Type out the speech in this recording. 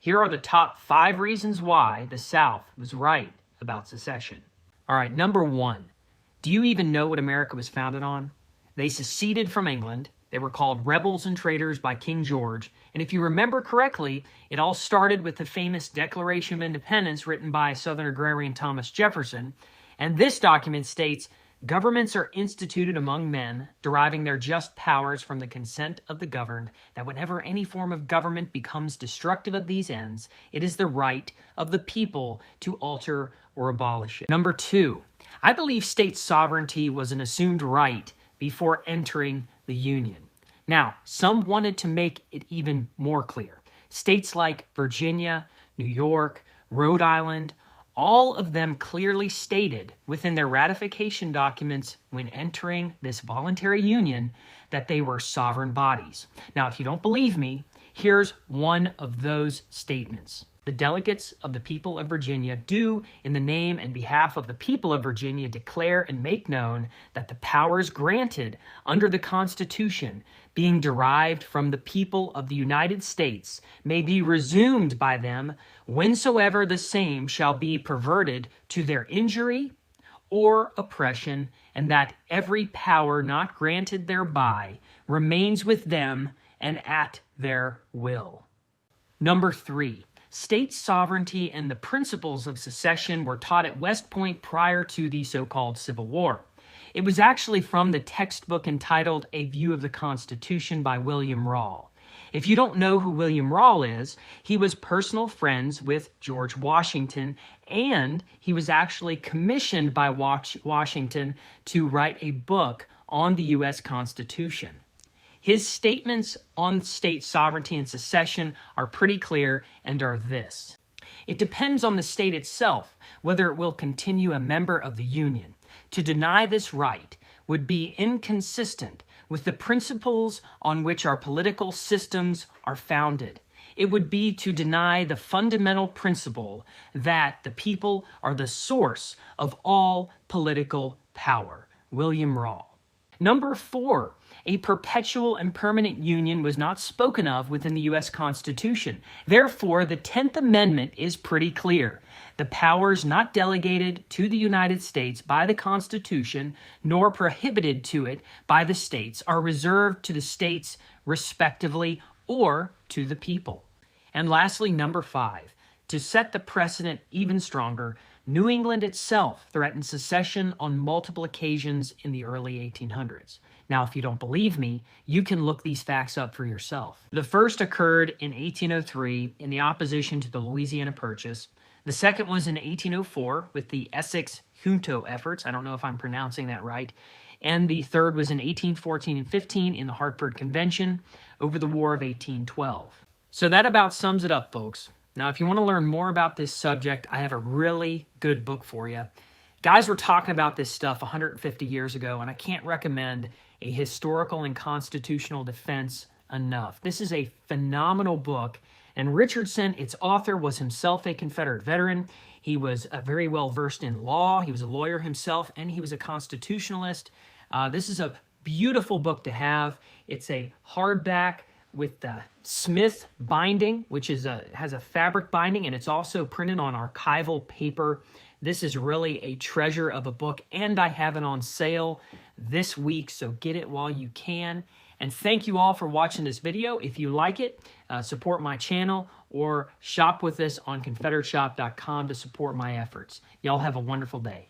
Here are the top 5 reasons why the South was right about secession. All right, number 1. Do you even know what America was founded on? They seceded from England. They were called rebels and traitors by King George. And if you remember correctly, it all started with the famous Declaration of Independence written by Southern agrarian Thomas Jefferson. And this document states, "Governments are instituted among men, deriving their just powers from the consent of the governed, that whenever any form of government becomes destructive of these ends, it is the right of the people to alter or abolish it." Number 2, I believe state sovereignty was an assumed right before entering the Union. Now, some wanted to make it even more clear. States like Virginia, New York, Rhode Island, all of them clearly stated within their ratification documents when entering this voluntary union that they were sovereign bodies. Now, if you don't believe me, here's one of those statements. The delegates of the people of Virginia do, in the name and behalf of the people of Virginia, declare and make known that the powers granted under the Constitution, being derived from the people of the United States, may be resumed by them whensoever the same shall be perverted to their injury or oppression, and that every power not granted thereby remains with them and at their will. Number 3. State sovereignty and the principles of secession were taught at West Point prior to the so-called Civil War. It was actually from the textbook entitled A View of the Constitution by William Rawle. If you don't know who William Rawle is, he was personal friends with George Washington, and he was actually commissioned by Washington to write a book on the U.S. Constitution. His statements on state sovereignty and secession are pretty clear and are this: it depends on the state itself whether it will continue a member of the Union. To deny this right would be inconsistent with the principles on which our political systems are founded. It would be to deny the fundamental principle that the people are the source of all political power. William Rawle. Number 4, a perpetual and permanent union was not spoken of within the U.S. Constitution. Therefore, the 10th Amendment is pretty clear. The powers not delegated to the United States by the Constitution, nor prohibited to it by the states, are reserved to the states respectively or to the people. And lastly, number 5, to set the precedent even stronger, New England itself threatened secession on multiple occasions in the early 1800s. Now, if you don't believe me, you can look these facts up for yourself. The first occurred in 1803 in the opposition to the Louisiana Purchase. The second was in 1804 with the Essex Junto efforts. I don't know if I'm pronouncing that right. And the third was in 1814 and 15 in the Hartford Convention over the War of 1812. So that about sums it up, folks. Now, if you want to learn more about this subject, I have a really good book for you. Guys were talking about this stuff 150 years ago, and I can't recommend a historical and constitutional defense enough. This is a phenomenal book, and Richardson, its author, was himself a Confederate veteran. He was very well versed in law. He was a lawyer himself, and he was a constitutionalist. This is a beautiful book to have. It's a hardback with the Smith binding, which is has a fabric binding, and it's also printed on archival paper. This is really a treasure of a book, and I have it on sale this week, so get it while you can. And thank you all for watching this video. If you like it, support my channel or shop with us on ConfederateShop.com to support my efforts. Y'all have a wonderful day.